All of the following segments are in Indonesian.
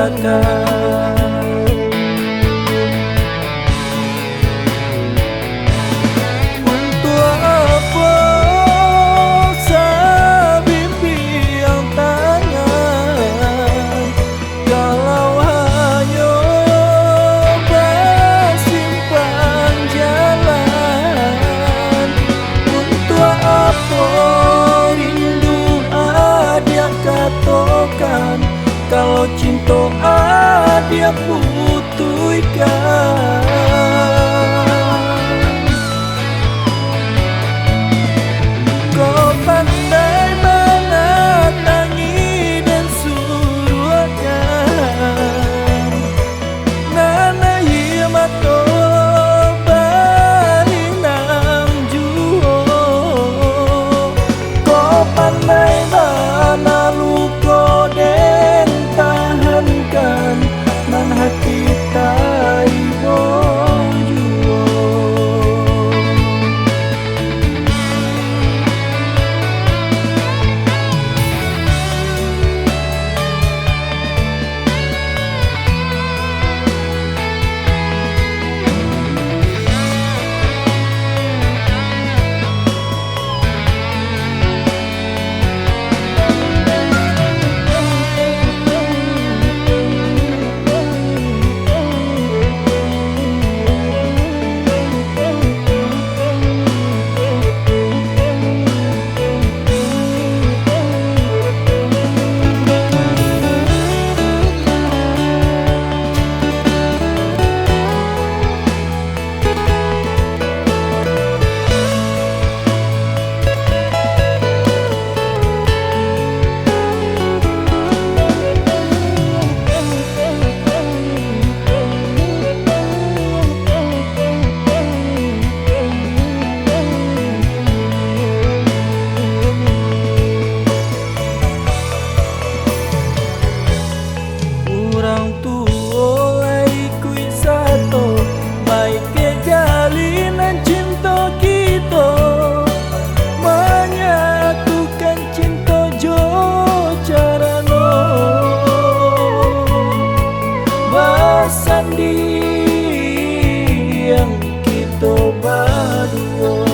tinggalkan. Untuk apa sabimpi yang tangan, kalau hayo bersimpan jalan. Untuk apa rindu ada katakan, kalau cinta ada putuskan. Kau pandai menatangi dan suruhkan, nana himato balinam juo. Kau pandai mana luka dan tahankan, nan hati tai bojuo. Orang tua laiku satu, baik kejalinan cinta kita, menyatukan cinta jo carano basandi yang kita berdua.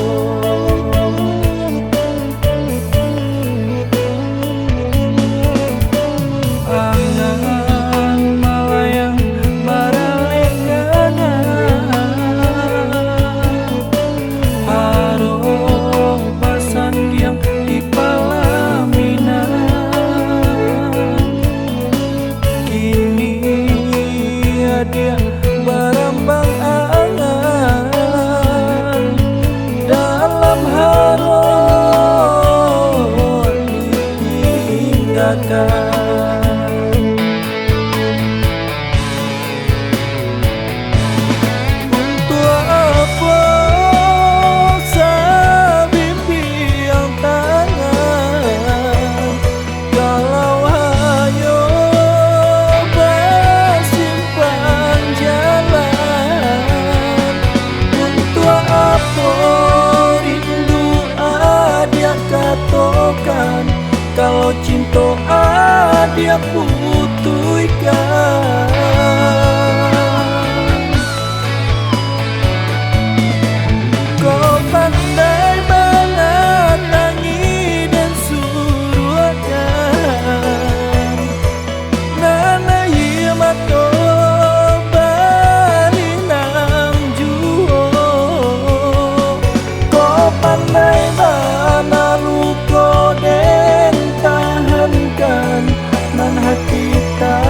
Dia berambang angan dalam harmoni ditinggalkan. Untuk apa sabimpi yang tangan, kalau hayo katakan, kalau cinta ada putuskan. Kau pandai menatangi dan suruhkan, nana himato balinam juo. Kau pandai mana luka dan tahankan, nan hati tak